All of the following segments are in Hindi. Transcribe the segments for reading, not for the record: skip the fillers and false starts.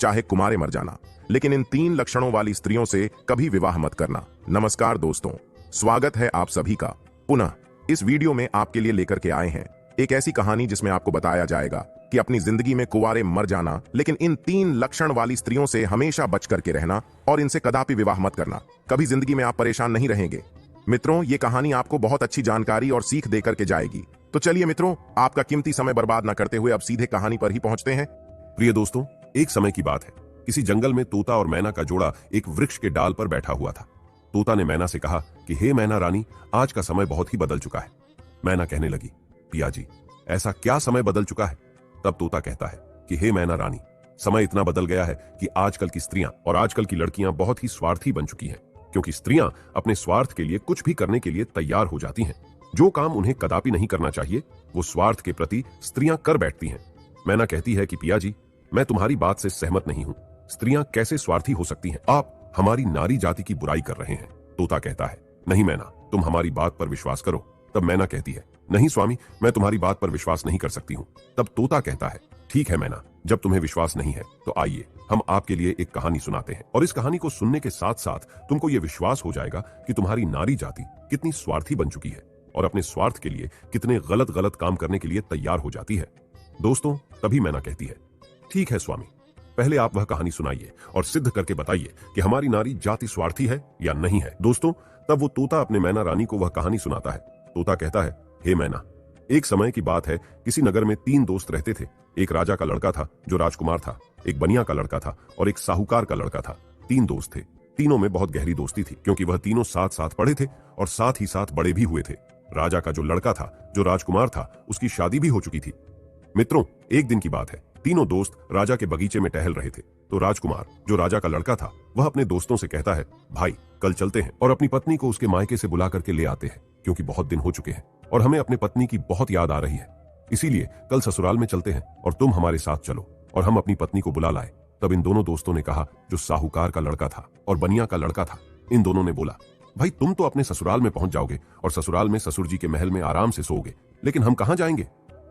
चाहे कुमारे मर जाना, लेकिन इन 3 लक्षणों वाली स्त्रियों से कभी विवाह मत करना। नमस्कार दोस्तों, स्वागत है आप सभी का पुनः। इस वीडियो में आपके लिए लेकर के आए हैं एक ऐसी कहानी जिसमें आपको बताया जाएगा कि अपनी जिंदगी में कुंवारे मर जाना, लेकिन इन 3 लक्षण वाली स्त्रियों से हमेशा बच करके रहना और इनसे कदापि विवाह मत करना। कभी जिंदगी में आप परेशान नहीं रहेंगे। मित्रों, ये कहानी आपको बहुत अच्छी जानकारी और सीख देकर के जाएगी। तो चलिए मित्रों, आपका कीमती समय बर्बाद न करते हुए अब सीधे कहानी पर ही पहुंचते हैं। प्रिय दोस्तों, एक समय की बात है। किसी जंगल में तोता और मैना का जोड़ा एक वृक्ष के डाल पर बैठा हुआ था। तोता ने मैना से कहा कि हे मैना रानी, आज का समय बहुत ही बदल चुका है। मैना कहने लगी, पिया जी, ऐसा क्या समय बदल चुका है? तब तोता कहता है कि हे मैना रानी, समय इतना बदल गया है कि आजकल की स्त्रियां और आजकल की लड़कियां बहुत ही स्वार्थी बन चुकी हैं, क्योंकि स्त्रियां अपने स्वार्थ के लिए कुछ भी करने के लिए तैयार हो जाती हैं। जो काम उन्हें कदापि नहीं करना चाहिए, वो स्वार्थ के प्रति स्त्रियां कर बैठती हैं। मैना कहती है कि पिया जी, मैं तुम्हारी बात से सहमत नहीं हूं। स्त्रियां कैसे स्वार्थी हो सकती हैं? आप हमारी नारी जाति की बुराई कर रहे हैं। तोता कहता है, नहीं मैना, तुम हमारी बात पर विश्वास करो। तब मैना कहती है, नहीं स्वामी, मैं तुम्हारी बात पर विश्वास नहीं कर सकती हूं। तब तोता कहता है, ठीक है मैना, जब तुम्हें विश्वास नहीं है तो आइए हम आपके लिए एक कहानी सुनाते हैं, और इस कहानी को सुनने के साथ साथ तुमको यह विश्वास हो जाएगा कि तुम्हारी नारी जाति कितनी स्वार्थी बन चुकी है और अपने स्वार्थ के लिए कितने गलत गलत काम करने के लिए तैयार हो जाती है। दोस्तों, तभी मैना कहती है, ठीक है स्वामी, पहले आप वह कहानी सुनाइए और सिद्ध करके बताइए कि हमारी नारी जाति स्वार्थी है या नहीं है। दोस्तों, तब वो तोता अपने मैना रानी को वह कहानी सुनाता है। तोता कहता है, हे मैना, एक समय की बात है, किसी नगर में 3 दोस्त रहते थे। एक राजा का लड़का था जो राजकुमार था, एक बनिया का लड़का था और एक साहूकार का लड़का था। 3 दोस्त थे। तीनों में बहुत गहरी दोस्ती थी, क्योंकि वह तीनों साथ साथ पढ़े थे और साथ ही साथ बड़े भी हुए थे। राजा का जो लड़का था, जो राजकुमार था, उसकी शादी भी हो चुकी थी। मित्रों, एक दिन की बात है, तीनों दोस्त राजा के बगीचे में टहल रहे थे। तो राजकुमार, जो राजा का लड़का था, वह अपने दोस्तों से कहता है, भाई कल चलते हैं और अपनी पत्नी को उसके मायके से बुला करके ले आते हैं, क्योंकि बहुत दिन हो चुके हैं और हमें अपने पत्नी की बहुत याद आ रही है। इसीलिए कल ससुराल में चलते हैं और तुम हमारे साथ चलो और हम अपनी पत्नी को बुला लाए। तब इन दोनों दोस्तों ने कहा, जो साहूकार का लड़का था और बनिया का लड़का था, इन दोनों ने बोला, भाई तुम तो अपने ससुराल में पहुंच जाओगे और ससुराल में ससुर जी के महल में आराम से सोओगे, लेकिन हम कहां जाएंगे?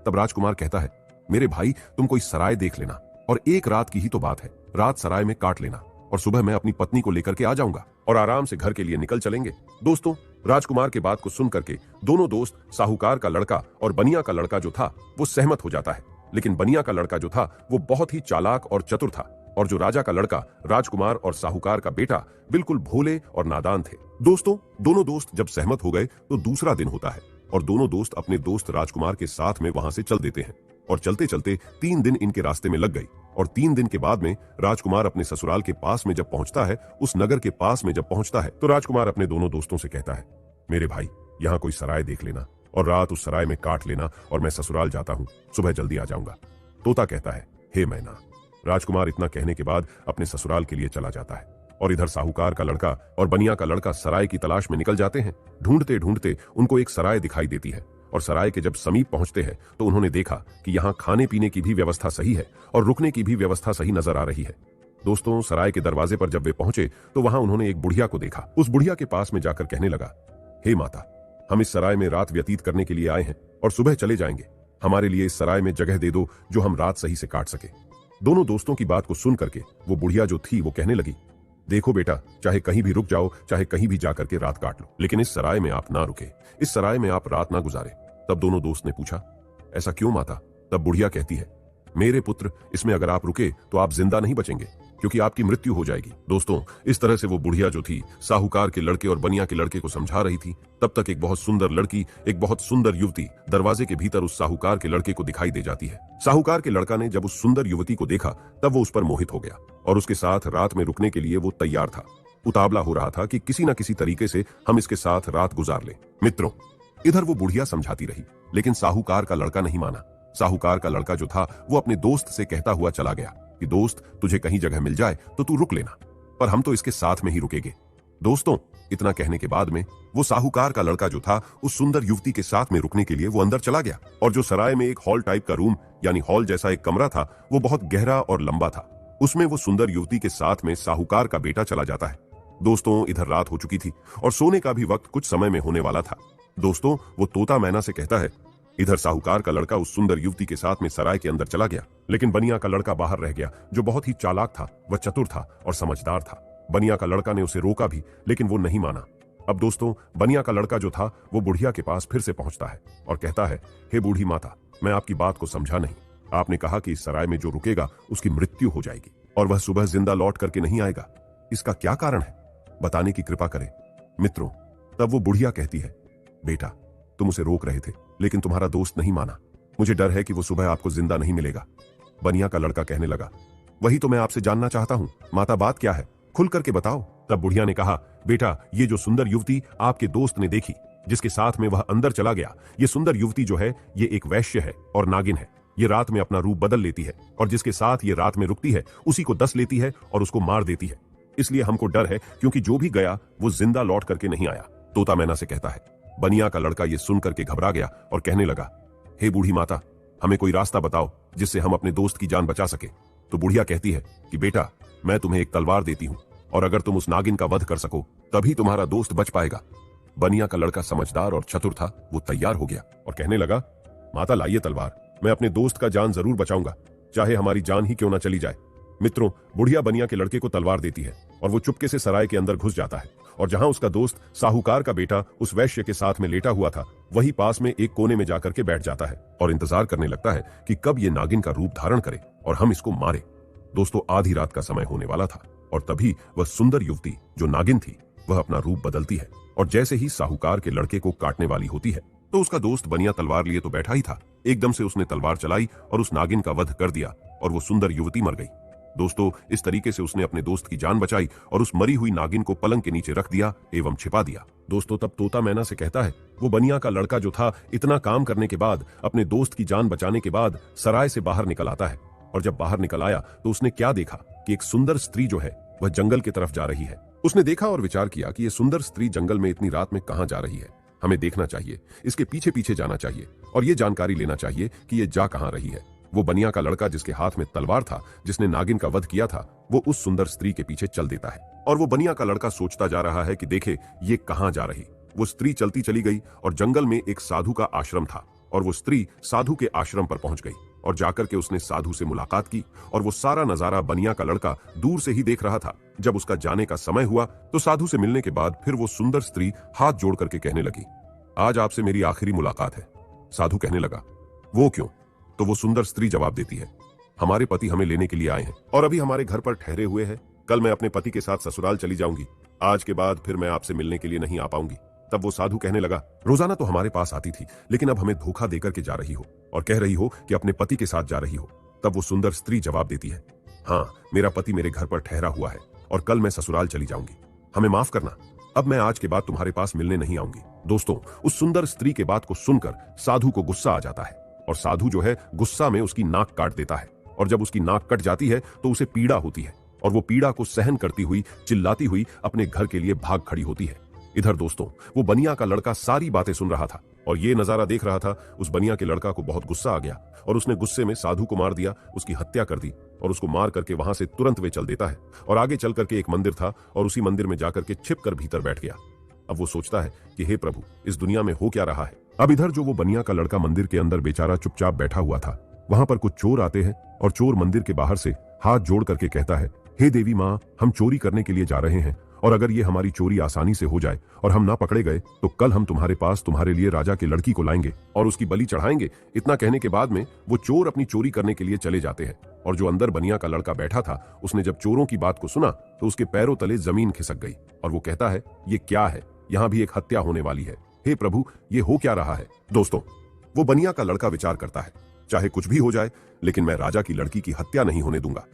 तब राजकुमार कहता है, मेरे भाई तुम कोई सराय देख लेना और एक रात की ही तो बात है, रात सराय में काट लेना और सुबह मैं अपनी पत्नी को लेकर के आ जाऊंगा और आराम से घर के लिए निकल चलेंगे। दोस्तों, राजकुमार के बात को सुन करके दोनों दोस्त, साहूकार का लड़का और बनिया का लड़का जो था, वो सहमत हो जाता है। लेकिन बनिया का लड़का जो था, वो बहुत ही चालाक और चतुर था, और जो राजा का लड़का, राजकुमार और साहूकार का बेटा, बिल्कुल भोले और नादान थे। दोस्तों, दोनों दोस्त जब सहमत हो गए तो दूसरा दिन होता है और दोनों दोस्त अपने दोस्त राजकुमार के साथ में वहां से चल देते हैं। और चलते चलते 3 दिन इनके रास्ते में लग गई और 3 दिन के बाद में राजकुमार अपने ससुराल के पास में जब पहुंचता है, उस नगर के पास में जब पहुंचता है, तो राजकुमार अपने दोनों दोस्तों से कहता है, मेरे भाई यहाँ कोई सराय देख लेना और रात उस सराय में काट लेना और मैं ससुराल जाता हूँ, सुबह जल्दी आ जाऊंगा। तोता कहता है, हे मैना। राजकुमार इतना कहने के बाद अपने ससुराल के लिए चला जाता है और इधर साहूकार का लड़का और बनिया का लड़का सराय की तलाश में निकल जाते हैं। ढूंढते ढूंढते उनको एक सराय दिखाई देती है और सराय के जब समीप पहुंचते हैं तो उन्होंने देखा कि यहाँ खाने पीने की भी व्यवस्था सही है और रुकने की भी व्यवस्था सही नजर आ रही है। दोस्तों, सराय के दरवाजे पर जब वे पहुंचे तो वहां उन्होंने एक बुढ़िया को देखा। उस बुढ़िया के पास में जाकर कहने लगा, हे माता, हम इस सराय में रात व्यतीत करने के लिए आए हैं और सुबह चले जाएंगे। हमारे लिए इस सराय में जगह दे दो जो हम रात सही से काट सके। दोनों दोस्तों की बात को सुन करके वो बुढ़िया जो थी वो कहने लगी, देखो बेटा, चाहे कहीं भी रुक जाओ, चाहे कहीं भी जाकर के रात काट लो, लेकिन इस सराय में आप ना रुके, इस सराय में आप रात ना गुजारे। तब दोनों दोस्त ने पूछा, ऐसा क्यों माता? तब बुढ़िया कहती है, मेरे पुत्र, इसमें अगर आप रुके तो आप जिंदा नहीं बचेंगे, क्योंकि आपकी मृत्यु हो जाएगी। दोस्तों, इस तरह से वो बुढ़िया जो थी साहूकार के लड़के और बनिया के लड़के को समझा रही थी। तब तक एक बहुत सुंदर लड़की, एक बहुत सुंदर युवती दरवाजे के भीतर उस साहूकार के लड़के को दिखाई दे जाती है। साहूकार के लड़का ने जब उस सुंदर युवती को देखा तब वो उस पर मोहित हो गया और उसके साथ रात में रुकने के लिए वो तैयार था। उतावला हो रहा था कि किसी न किसी तरीके से हम इसके साथ रात गुजार लें। मित्रों, इधर वो बुढ़िया समझाती रही, लेकिन साहूकार का लड़का नहीं माना। साहूकार का लड़का जो था वो अपने दोस्त से कहता हुआ चला गया कि दोस्त, तुझे कहीं जगह मिल जाए तो तू रुक लेना, पर हम तो इसके साथ में ही रुकेंगे। दोस्तों, इतना कहने के बाद में वो साहूकार का लड़का जो था उस सुंदर युवती के साथ में रुकने के लिए वो अंदर चला गया और जो सराय में एक हॉल टाइप का रूम यानी हॉल जैसा एक कमरा था, वो बहुत गहरा और लंबा था। उसमें वो सुंदर युवती के साथ में साहूकार का बेटा चला जाता है। दोस्तों, इधर रात हो चुकी थी और सोने का भी वक्त कुछ समय में होने वाला था। दोस्तों, वो तोता मैना से कहता है, इधर साहूकार का लड़का उस सुंदर युवती के साथ में सराय के अंदर चला गया, लेकिन बनिया का लड़का बाहर रह गया, जो बहुत ही चालाक था, वह चतुर था और समझदार था। बनिया का लड़का ने उसे रोका भी, लेकिन वो नहीं माना। अब दोस्तों, बनिया का लड़का जो था वो बुढ़िया के पास फिर से पहुंचता है और कहता है, हे बूढ़ी माता, मैं आपकी बात को समझा नहीं। आपने कहा कि इस सराय में जो रुकेगा उसकी मृत्यु हो जाएगी और वह सुबह जिंदा लौट करके नहीं आएगा। इसका क्या कारण है, बताने की कृपा करें। मित्रों, तब वो बुढ़िया कहती है, बेटा, तुम उसे रोक रहे थे, लेकिन तुम्हारा दोस्त नहीं माना। मुझे डर है कि वो सुबह आपको जिंदा नहीं मिलेगा। बनिया का लड़का कहने लगा, वही तो मैं आपसे जानना चाहता हूं, माता बात क्या है, खुल करके बताओ। तब बुढ़िया ने कहा, बेटा, ये जो सुंदर युवती आपके दोस्त ने देखी, जिसके साथ में वह अंदर चला गया, ये सुंदर युवती जो है ये एक वैश्य है और नागिन है। ये रात में अपना रूप बदल लेती है और जिसके साथ ये रात में रुकती है उसी को डस लेती है और उसको मार देती है। इसलिए हमको डर है, क्योंकि जो भी गया वो जिंदा लौट करके नहीं आया। तोता मैना से कहता है। बनिया का लड़का ये सुन करके घबरा गया और कहने लगा, हे बूढ़ी माता, हमें कोई रास्ता बताओ जिससे हम अपने दोस्त की जान बचा सके। तो बुढ़िया कहती है कि बेटा, मैं तुम्हें एक तलवार देती हूं और अगर तुम उस नागिन का वध कर सको तभी तुम्हारा दोस्त बच पाएगा। बनिया का लड़का समझदार और चतुर था, वो तैयार हो गया और कहने लगा, माता लाइए तलवार, मैं अपने दोस्त का जान जरूर बचाऊंगा, चाहे हमारी जान ही क्यों ना चली जाए। मित्रों, बुढ़िया बनिया के लड़के को तलवार देती है और वो चुपके से सराय के अंदर घुस जाता है और जहां उसका दोस्त साहूकार का बेटा उस वैश्य के साथ में लेटा हुआ था, वही पास में एक कोने में जाकर के बैठ जाता है और इंतजार करने लगता है कि कब ये नागिन का रूप धारण करे और हम इसको मारे। दोस्तों, आधी रात का समय होने वाला था और तभी वह सुंदर युवती जो नागिन थी वह अपना रूप बदलती है और जैसे ही साहूकार के लड़के को काटने वाली होती है तो उसका दोस्त बनिया तलवार लिए तो बैठा ही था, एकदम से उसने तलवार चलाई और उस नागिन का वध कर दिया और वो सुंदर युवती मर गई। दोस्तों, इस तरीके से उसने अपने दोस्त की जान बचाई और उस मरी हुई नागिन को पलंग के नीचे रख दिया एवं छिपा दिया। दोस्तों, तब तोता मैना से कहता है, वो बनिया का लड़का जो था इतना काम करने के बाद, अपने दोस्त की जान बचाने के बाद सराय से बाहर निकल आता है और जब बाहर निकल आया तो उसने क्या देखा कि एक सुंदर स्त्री जो है वह जंगल की तरफ जा रही है। उसने देखा और विचार किया कि यह सुंदर स्त्री जंगल में इतनी रात में कहां जा रही है, हमें देखना चाहिए, इसके पीछे पीछे जाना चाहिए और ये जानकारी लेना चाहिए कि ये जा कहां रही है। वो बनिया का लड़का जिसके हाथ में तलवार था, जिसने नागिन का वध किया था, वो उस सुंदर स्त्री के पीछे चल देता है और वो बनिया का लड़का सोचता जा रहा है कि देखे ये कहां जा रही। वो स्त्री चलती चली गई और जंगल में एक साधु का आश्रम था और वो स्त्री साधु के आश्रम पर पहुंच गई और जाकर के उसने साधु से मुलाकात की और वो सारा नजारा बनिया का लड़का दूर से ही देख रहा था। जब उसका जाने का समय हुआ तो साधु से मिलने के बाद फिर वो सुंदर स्त्री हाथ जोड़ करके कहने लगी, आज आपसे मेरी आखिरी मुलाकात है। साधु कहने लगा, वो क्यों? तो वो सुंदर स्त्री जवाब देती है, हमारे पति हमें लेने के लिए आए हैं और अभी हमारे घर पर ठहरे हुए हैं। कल मैं अपने पति के साथ ससुराल चली जाऊंगी, आज के बाद फिर मैं आपसे मिलने के लिए नहीं आ पाऊंगी। तब वो साधु कहने लगा, रोजाना तो हमारे पास आती थी, लेकिन अब हमें धोखा देकर के जा रही हो और कह रही हो कि अपने पति के साथ जा रही हो। तब वो सुंदर स्त्री जवाब देती है, हाँ, मेरा पति मेरे घर पर ठहरा हुआ है और कल मैं ससुराल चली जाऊंगी, हमें माफ करना, अब मैं आज के बाद तुम्हारे पास मिलने नहीं आऊंगी। दोस्तों, उस सुंदर स्त्री के बात को सुनकर साधु को गुस्सा आ जाता है और साधु जो है गुस्सा में उसकी नाक काट देता है और जब उसकी नाक कट जाती है तो उसे पीड़ा होती है और वो पीड़ा को सहन करती हुई चिल्लाती हुई अपने घर के लिए भाग खड़ी होती है। इधर दोस्तों, वो बनिया का लड़का सारी बातें सुन रहा था और ये नजारा देख रहा था। उस बनिया के लड़का को बहुत गुस्सा आ गया और उसने गुस्से में साधु को मार दिया, उसकी हत्या कर दी और उसको मार करके वहां से तुरंत वे चल देता है और आगे चल करके एक मंदिर था और उसी मंदिर में जाकर के छिप कर भीतर बैठ गया। अब वो सोचता है कि हे प्रभु, इस दुनिया में हो क्या रहा है। अब इधर जो वो बनिया का लड़का मंदिर के अंदर बेचारा चुपचाप बैठा हुआ था, वहां पर कुछ चोर आते हैं और चोर मंदिर के बाहर से हाथ जोड़ करके कहता है, हे देवी माँ, हम चोरी करने के लिए जा रहे हैं और अगर ये हमारी चोरी आसानी से हो जाए और हम ना पकड़े गए तो कल हम तुम्हारे पास तुम्हारे लिए राजा की लड़की को लाएंगे और उसकी बलि चढ़ाएंगे। इतना कहने के बाद में वो चोर अपनी चोरी करने के लिए चले जाते हैं और जो अंदर बनिया का लड़का बैठा था, उसने जब चोरों की बात को सुना तो उसके पैरों तले जमीन खिसक गई और वो कहता है, ये क्या है, यहाँ भी एक हत्या होने वाली है, हे प्रभु, ये हो क्या रहा है। दोस्तों, वो बनिया का लड़का विचार करता है, चाहे कुछ भी हो जाए लेकिन मैं राजा की लड़की की हत्या नहीं होने दूंगा।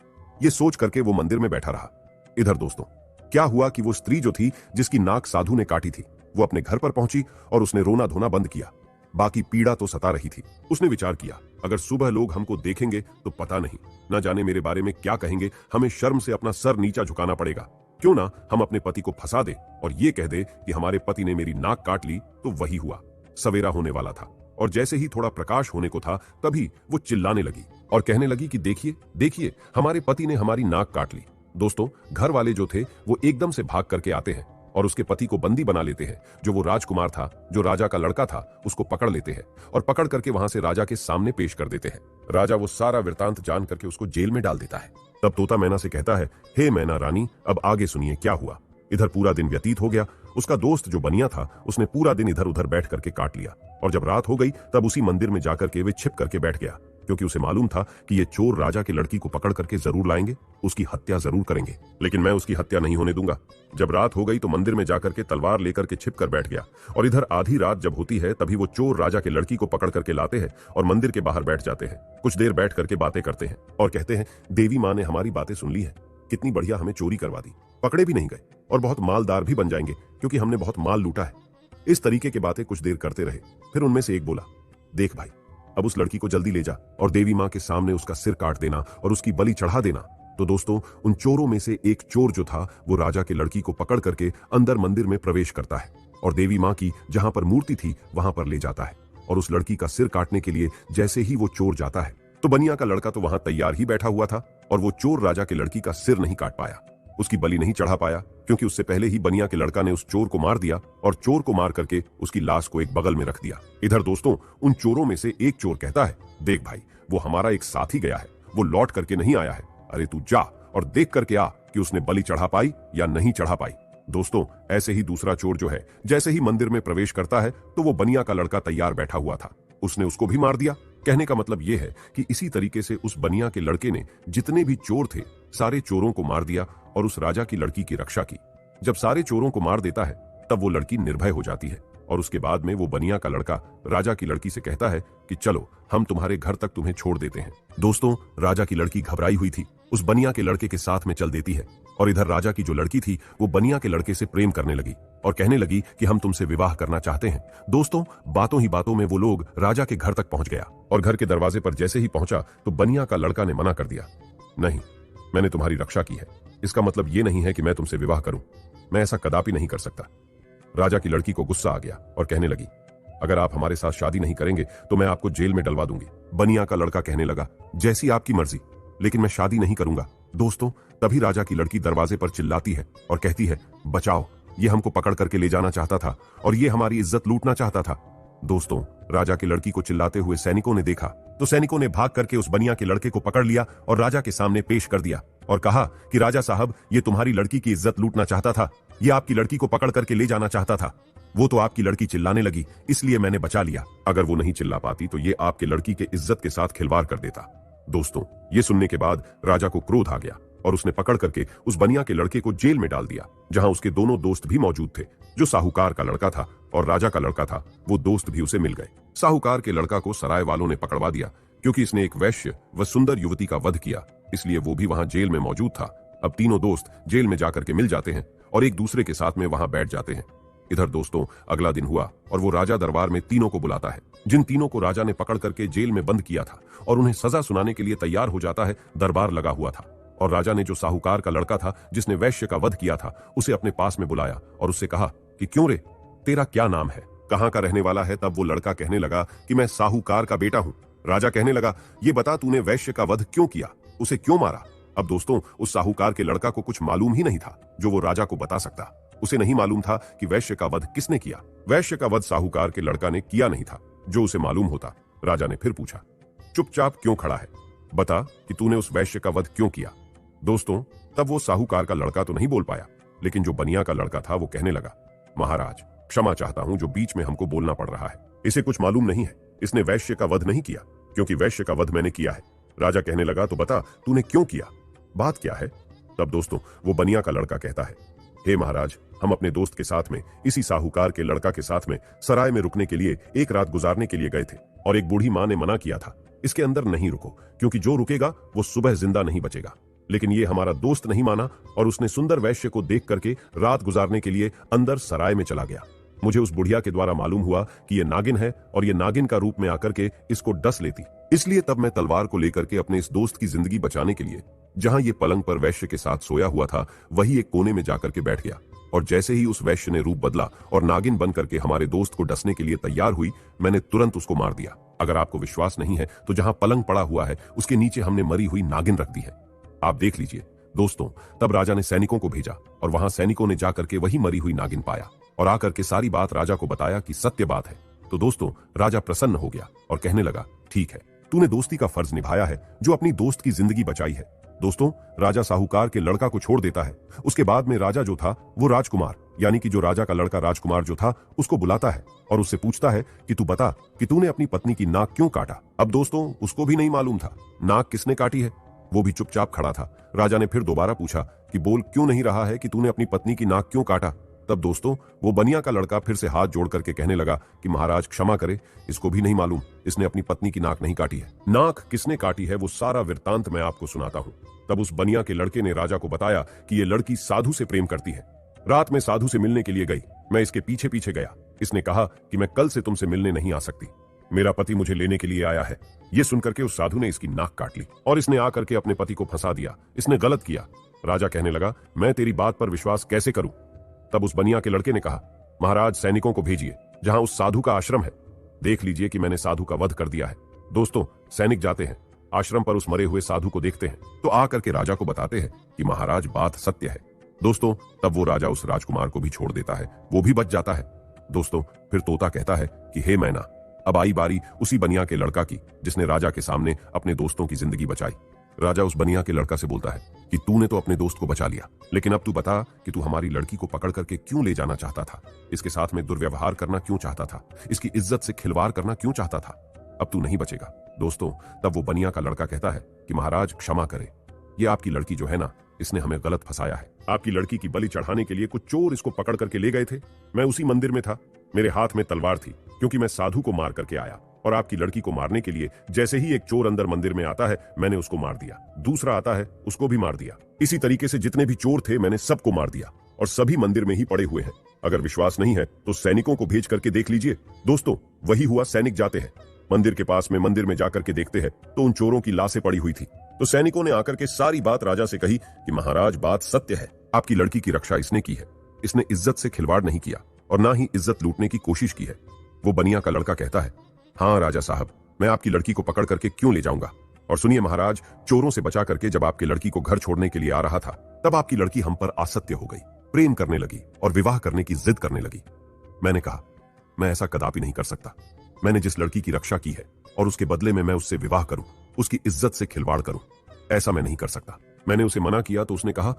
ये सोच करके वो मंदिर में बैठा रहा। इधर दोस्तों, क्या हुआ कि वो स्त्री जो थी जिसकी नाक साधु ने काटी थी, वो अपने घर पर पहुंची और उसने रोना धोना बंद किया। बाकी पीड़ा तो सता रही थी। उसने विचार किया, अगर सुबह लोग हमको देखेंगे तो पता नहीं, न जाने मेरे बारे में क्या कहेंगे, हमें शर्म से अपना सर नीचा झुकाना पड़ेगा। क्यों ना हम अपने पति को फंसा दे और ये कह दे कि हमारे पति ने मेरी नाक काट ली। तो वही हुआ, सवेरा होने वाला था और जैसे ही थोड़ा प्रकाश होने को था तभी वो चिल्लाने लगी और कहने लगी कि देखिए देखिए, हमारे पति ने हमारी नाक काट ली। दोस्तों, घर वाले जो थे वो एकदम से भाग करके आते हैं और उसके पति को बंदी बना लेते हैं। जो वो राजकुमार था, जो राजा का लड़का था, उसको पकड़ लेते हैं और पकड़ करके वहां से राजा के सामने पेश कर देते हैं। राजा वो सारा वृतांत जान करके उसको जेल में डाल देता है। तब तोता मैना से कहता है, हे मैना रानी, अब आगे सुनिए क्या हुआ। इधर पूरा दिन व्यतीत हो गया। उसका दोस्त जो बनिया था, उसने पूरा दिन इधर उधर बैठ करके काट लिया और जब रात हो गई तब उसी मंदिर में जाकर के वे छिप करके बैठ गया, क्योंकि उसे मालूम था कि ये चोर राजा की लड़की को पकड़ करके जरूर लाएंगे, उसकी हत्या जरूर करेंगे, लेकिन मैं उसकी हत्या नहीं होने दूंगा। जब रात हो गई तो मंदिर में जाकर के तलवार लेकर के छिप कर बैठ गया और इधर आधी रात जब होती है तभी वो चोर राजा की लड़की को पकड़ करके लाते हैं और मंदिर के बाहर बैठ जाते हैं। कुछ देर बैठ करके बातें करते हैं और कहते हैं, देवी माँ ने हमारी बातें सुन ली है, कितनी बढ़िया हमें चोरी करवा दी, पकड़े भी नहीं गए और बहुत मालदार भी बन जाएंगे क्योंकि हमने बहुत माल लूटा है। इस तरीके की बातें कुछ देर करते रहे। फिर उनमें से एक बोला, देख भाई, अब उस लड़की को जल्दी ले जा और देवी माँ के सामने उसका सिर काट देना और उसकी बलि चढ़ा देना। तो दोस्तों, उन चोरों में से एक चोर जो था वो राजा की लड़की को पकड़ करके अंदर मंदिर में प्रवेश करता है और देवी माँ की जहां पर मूर्ति थी वहां पर ले जाता है और उस लड़की का सिर काटने के लिए जैसे ही वो चोर जाता है तो बनिया का लड़का तो वहां तैयार ही बैठा हुआ था और वो चोर राजा की लड़की का सिर नहीं काट पाया, उसकी बलि नहीं चढ़ा पाया, क्योंकि उससे पहले ही बनिया के लड़का ने उस चोर को मार दिया और चोर को मार करके उसकी लाश को एक बगल में रख दिया। इधर दोस्तों, उन चोरों में से एक चोर कहता है, देख भाई, वो हमारा एक साथी गया है, वो लौट करके नहीं आया है, अरे तू जा और देख करके आ कि उसने बलि चढ़ा पाई या नहीं चढ़ा पाई। दोस्तों, ऐसे ही दूसरा चोर जो है जैसे ही मंदिर में प्रवेश करता है तो वो बनिया का लड़का तैयार बैठा हुआ था, उसने उसको भी मार दिया। कहने का मतलब यह है कि इसी तरीके से उस बनिया के लड़के ने जितने भी चोर थे सारे चोरों को मार दिया और उस राजा की लड़की की रक्षा की। जब सारे चोरों को मार देता है तब वो लड़की निर्भय हो जाती है और उसके बाद में वो बनिया का लड़का राजा की लड़की से कहता है कि चलो हम तुम्हारे घर तक तुम्हें छोड़ देते हैं। दोस्तों, राजा की लड़की घबराई हुई थी, उस बनिया के लड़के के साथ में चल देती है और इधर राजा की जो लड़की थी वो बनिया के लड़के से प्रेम करने लगी और कहने लगी कि हम तुमसे विवाह करना चाहते हैं। दोस्तों, बातों ही बातों में वो लोग राजा के घर तक पहुंच गया और घर के दरवाजे पर जैसे ही पहुंचा तो बनिया का लड़का ने मना कर दिया, नहीं, मैंने तुम्हारी रक्षा की है, इसका मतलब ये नहीं है कि मैं तुमसे विवाह करूं, मैं ऐसा कदापि नहीं कर सकता। राजा की लड़की को गुस्सा आ गया और कहने लगी, अगर आप हमारे साथ शादी नहीं करेंगे तो मैं आपको जेल में डलवा दूंगी। बनिया का लड़का कहने लगा, जैसी आपकी मर्जी, लेकिन मैं शादी नहीं करूंगा। दोस्तों, तभी राजा की लड़की दरवाजे पर चिल्लाती है और कहती है, बचाओ, ये हमको पकड़ करके ले जाना चाहता था और ये हमारी इज्जत लूटना चाहता था। दोस्तों, राजा की लड़की को चिल्लाते हुए सैनिकों ने देखा तो सैनिकों ने भाग करके उस बनिया के लड़के को पकड़ लिया और राजा के सामने पेश कर दिया और कहा कि राजा साहब, ये तुम्हारी लड़की की इज्जत लूटना चाहता था, ये आपकी लड़की को पकड़ करके ले जाना चाहता था। वो तो आपकी लड़की चिल्लाने लगी इसलिए मैंने बचा लिया, अगर वो नहीं चिल्ला पाती तो ये आपके लड़की के इज्जत के साथ खिलवाड़ कर देता। दोस्तों, ये सुनने के बाद राजा को क्रोध आ गया और उसने पकड़ करके उस बनिया के लड़के को जेल में डाल दिया, जहां उसके दोनों दोस्त भी मौजूद थे। जो साहूकार का लड़का था और राजा का लड़का था, वो दोस्त भी उसे मिल गए। साहूकार के लड़का को सराय वालों ने पकड़वा दिया क्योंकि इसने एक वैश्य व सुंदर युवती का वध किया, इसलिए वो भी वहां जेल में मौजूद था। अब तीनों दोस्त जेल में जाकर के मिल जाते हैं और एक दूसरे के साथ में वहां बैठ जाते हैं। इधर दोस्तों, अगला दिन हुआ और वो राजा दरबार में तीनों को बुलाता है, जिन तीनों को राजा ने पकड़ करके जेल में बंद किया था, और उन्हें सजा सुनाने के लिए तैयार हो जाता है। दरबार लगा हुआ था और राजा ने जो साहूकार का लड़का था जिसने वैश्य का वध किया था उसे अपने पास में बुलाया और उससे कहा कि क्यों रे, तेरा क्या नाम है, कहां का रहने वाला है। तब वो लड़का कहने लगा कि मैं साहूकार का बेटा हूं। राजा कहने लगा, ये बता तूने वैश्य का वध क्यों किया, उसे क्यों मारा। अब दोस्तों, उस साहूकार के लड़का को कुछ मालूम ही नहीं था जो वो राजा को बता सकता। उसे नहीं मालूम था कि वैश्य का वध किसने किया। वैश्य का वध साहूकार के लड़का ने किया नहीं था, जो उसे मालूम होता। राजा ने फिर पूछा, चुपचाप क्यों खड़ा है, बता कि तूने उस वैश्य का वध क्यों किया। दोस्तों, तब वो साहूकार का लड़का तो नहीं बोल पाया, लेकिन जो बनिया का लड़का था वो कहने लगा, महाराज क्षमा चाहता हूं जो बीच में हमको बोलना पड़ रहा है, इसे कुछ मालूम नहीं है, इसने वैश्य का वध नहीं किया, क्योंकि वैश्य का वध मैंने किया है। राजा कहने लगा, तो बता तूने क्यों किया, बात क्या है। तब दोस्तों, वो बनिया का लड़का कहता है, हे महाराज, हम अपने दोस्त के साथ में इसी साहूकार के लड़का के साथ में सराय में रुकने के लिए एक रात गुजारने के लिए गए थे और एक बूढ़ी मां ने मना किया था, इसके अंदर नहीं रुको, क्योंकि जो रुकेगा वो सुबह जिंदा नहीं बचेगा। लेकिन ये हमारा दोस्त नहीं माना और उसने सुंदर वैश्य को देख करके रात गुजारने के लिए अंदर सराय में चला गया। मुझे उस बुढ़िया के द्वारा मालूम हुआ कि ये नागिन है और ये नागिन का रूप में आकर के इसको डस लेती, इसलिए तब मैं तलवार को लेकर के अपने इस दोस्त की जिंदगी बचाने के लिए जहां ये पलंग पर वैश्य के साथ सोया हुआ था वही एक कोने में जाकर के बैठ गया। और जैसे ही उस वैश्य ने रूप बदला और नागिन बन करके हमारे दोस्त को डसने के लिए तैयार हुई, मैंने तुरंत उसको मार दिया। अगर आपको विश्वास नहीं है तो जहां पलंग पड़ा हुआ है उसके नीचे हमने मरी हुई नागिन रख दी है, आप देख लीजिए। दोस्तों, तब राजा ने सैनिकों को भेजा और वहां सैनिकों ने जाकर के वही मरी हुई नागिन पाया और आकर के सारी बात राजा को बताया कि सत्य बात है। तो दोस्तों, राजा प्रसन्न हो गया और कहने लगा, ठीक है, तूने दोस्ती का फर्ज निभाया है, जो अपनी दोस्त की जिंदगी बचाई है। दोस्तों, राजा साहूकार के लड़का को छोड़ देता है। उसके बाद में राजा जो था वो राजकुमार, यानी कि जो राजा का लड़का राजकुमार जो था, उसको बुलाता है और उससे पूछता है कि तू बता कि तूने अपनी पत्नी की नाक क्यों काटा। अब दोस्तों, उसको भी नहीं मालूम था नाक किसने काटी है। वो भी चुपचाप खड़ा था। राजा ने फिर दोबारा पूछा कि बोल क्यों नहीं रहा है कि तूने अपनी पत्नी की नाक क्यों काटा। तब दोस्तों, वो बनिया का लड़का फिर से हाथ जोड़ करके कहने लगा कि महाराज क्षमा करे, इसको भी नहीं मालूम, इसने अपनी पत्नी की नाक नहीं काटी है। नाक किसने काटी है वो सारा वृत्तांत मैं आपको सुनाता हूँ। तब उस बनिया के लड़के ने राजा को बताया कि ये लड़की साधु से प्रेम करती है। रात में साधु से मिलने के लिए गई, मैं इसके पीछे पीछे गया। इसने कहा कि मैं कल से तुमसे मिलने नहीं आ सकती, मेरा पति मुझे लेने के लिए आया है। ये सुनकर के उस साधु ने इसकी नाक काट ली और इसने आकर के अपने पति को फंसा दिया। इसने गलत किया। राजा कहने लगा, मैं तेरी बात पर विश्वास कैसे करूं। तब उस बनिया के लड़के ने कहा, महाराज सैनिकों को भेजिए जहां उस साधु का आश्रम है, देख लीजिए कि मैंने साधु का वध कर दिया है। दोस्तों, सैनिक जाते हैं आश्रम पर, उस मरे हुए साधु को देखते हैं तो आकर के राजा को बताते हैं कि महाराज बात सत्य है। दोस्तों, तब वो राजा उस राजकुमार को भी छोड़ देता है, वो भी बच जाता है। दोस्तों, फिर तोता कहता है कि हे मैना, अब आई बारी उसी बनिया के लड़का की जिसने राजा के सामने अपने दोस्तों की जिंदगी बचाई। राजा उस बनिया के लड़का से बोलता है कि तूने तो अपने दोस्त को बचा लिया, लेकिन अब तू बता कि तू हमारी लड़की को पकड़ करके क्यों ले जाना चाहता था, इसके साथ में दुर्व्यवहार करना क्यों चाहता था, इसकी इज्जत से खिलवाड़ करना क्यों चाहता था। अब तू नहीं बचेगा। दोस्तों, तब वो बनिया का लड़का कहता है कि महाराज क्षमा करे, ये आपकी लड़की जो है ना, इसने हमें गलत फंसाया है। आपकी लड़की की बलि चढ़ाने के लिए कुछ चोर इसको पकड़ करके ले गए थे। मैं उसी मंदिर में था, मेरे हाथ में तलवार थी क्योंकि मैं साधु को मार करके आया, और आपकी लड़की को मारने के लिए जैसे ही एक चोर अंदर मंदिर में आता है, मैंने उसको मार दिया। दूसरा आता है, उसको भी मार दिया। इसी तरीके से जितने भी चोर थे मैंने सबको मार दिया और सभी मंदिर में ही पड़े हुए हैं। अगर विश्वास नहीं है तो सैनिकों को भेज करके देख लीजिए। दोस्तों, वही हुआ। सैनिक जाते हैं मंदिर के पास में, मंदिर में जाकर के देखते हैं तो उन चोरों की लाशें पड़ी हुई थी। तो सैनिकों ने आकर के सारी बात राजा से कही कि महाराज बात सत्य है, आपकी लड़की की रक्षा इसने की है, इसने इज्जत से खिलवाड़ नहीं किया और ना ही इज्जत लूटने की कोशिश की है। वो बनिया का लड़का कहता है, हाँ राजा साहब, मैं आपकी लड़की को पकड़ करके क्यों ले जाऊंगा। और सुनिए महाराज, चोरों से बचा करके जब आपकी लड़की को घर छोड़ने के लिए आ रहा था, तब आपकी लड़की हम पर आसक्ति हो गई, प्रेम करने लगी और विवाह करने की जिद करने लगी। मैंने कहा, मैं ऐसा कदापि नहीं कर सकता। मैंने जिस लड़की की रक्षा की है और उसके बदले में मैं उससे विवाह करूं, उसकी इज्जत से खिलवाड़ करूं, ऐसा मैं नहीं कर सकता। मैंने उसे मना किया तो उसने कहा,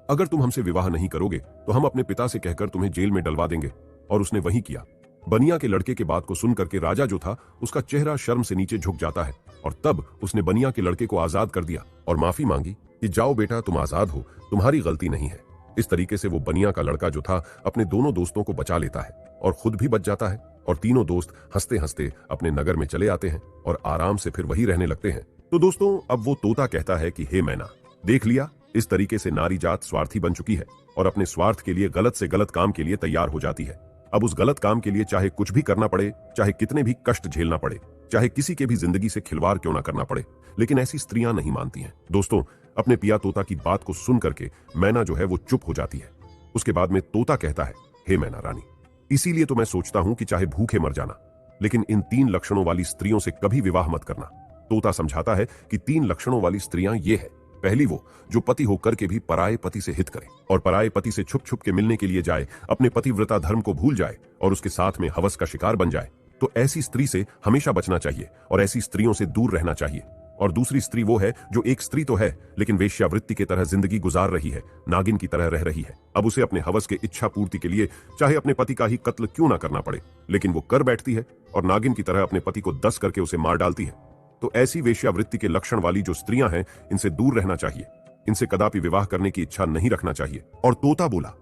अगर तुम हमसे विवाह नहीं करोगे तो हम अपने पिता से कहकर तुम्हें जेल में डलवा देंगे। और उसने वही किया। बनिया के लड़के के बात को सुन करके राजा जो था, उसका चेहरा शर्म से नीचे झुक जाता है और तब उसने बनिया के लड़के को आजाद कर दिया और माफी मांगी कि जाओ बेटा, तुम आजाद हो, तुम्हारी गलती नहीं है। इस तरीके से वो बनिया का लड़का जो था अपने दोनों दोस्तों को बचा लेता है और खुद भी बच जाता है और तीनों दोस्त हंसते हंसते अपने नगर में चले आते हैं और आराम से फिर वही रहने लगते हैं। तो दोस्तों, अब वो तोता कहता है कि हे मैना, देख लिया, इस तरीके से नारी जात स्वार्थी बन चुकी है और अपने स्वार्थ के लिए गलत से गलत काम के लिए तैयार हो जाती है। अब उस गलत काम के लिए चाहे कुछ भी करना पड़े, चाहे कितने भी कष्ट झेलना पड़े, चाहे किसी के भी जिंदगी से खिलवाड़ क्यों ना करना पड़े, लेकिन ऐसी स्त्रियां नहीं मानती हैं। दोस्तों, अपने पिया तोता की बात को सुन करके मैना जो है वो चुप हो जाती है। उसके बाद में तोता कहता है, हे मैना रानी, इसीलिए तो मैं सोचता हूं कि चाहे भूखे मर जाना, लेकिन इन 3 लक्षणों वाली स्त्रियों से कभी विवाह मत करना। तोता समझाता है कि 3 लक्षणों वाली स्त्रियां ये है। पहली वो जो पति होकर के भी पराये पति से हित करे और पराये पति से छुप छुप के मिलने के लिए जाए, अपने पतिव्रता धर्म को भूल जाए और उसके साथ में हवस का शिकार बन जाए। तो ऐसी स्त्री से हमेशा बचना चाहिए और ऐसी स्त्रियों से दूर रहना चाहिए। और दूसरी स्त्री वो है जो एक स्त्री तो है लेकिन वेश्यावृत्ति की तरह जिंदगी गुजार रही है, नागिन की तरह रह रही है। अब उसे अपने हवस के इच्छा पूर्ति के लिए चाहे अपने पति का ही कत्ल क्यों ना करना पड़े, लेकिन वो कर बैठती है और नागिन की तरह अपने पति को दस करके उसे मार डालती है। तो ऐसी वेश्यावृत्ति के लक्षण वाली जो स्त्रियां हैं, इनसे दूर रहना चाहिए, इनसे कदापि विवाह करने की इच्छा नहीं रखना चाहिए। और तोता बोला,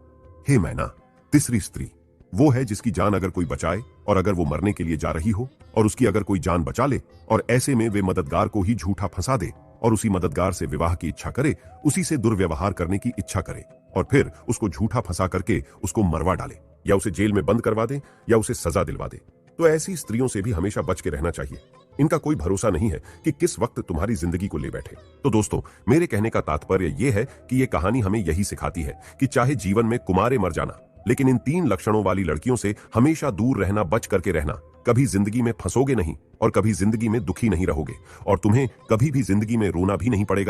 हे मैना, तीसरी स्त्री वो है जिसकी जान अगर कोई बचाए और अगर वो मरने के लिए जा रही हो और उसकी अगर कोई जान बचा ले और ऐसे में वे मददगार को ही झूठा फंसा दे और उसी मददगार से विवाह की इच्छा करे, उसी से दुर्व्यवहार करने की इच्छा करे और फिर उसको झूठा फंसा करके उसको मरवा डाले या उसे जेल में बंद करवा दे या उसे सजा दिलवा दे। तो ऐसी स्त्रियों से भी हमेशा बच के रहना चाहिए। इनका कोई भरोसा नहीं है कि किस वक्त तुम्हारी जिंदगी को ले बैठे। तो दोस्तों, मेरे कहने का तात्पर्य यह है कि यह कहानी हमें यही सिखाती है कि चाहे जीवन में कुमारे मर जाना, लेकिन इन 3 लक्षणों वाली लड़कियों से हमेशा दूर रहना, बच करके रहना। कभी जिंदगी में फंसोगे नहीं और कभी जिंदगी में दुखी नहीं रहोगे और तुम्हें कभी भी जिंदगी में रोना भी नहीं पड़ेगा।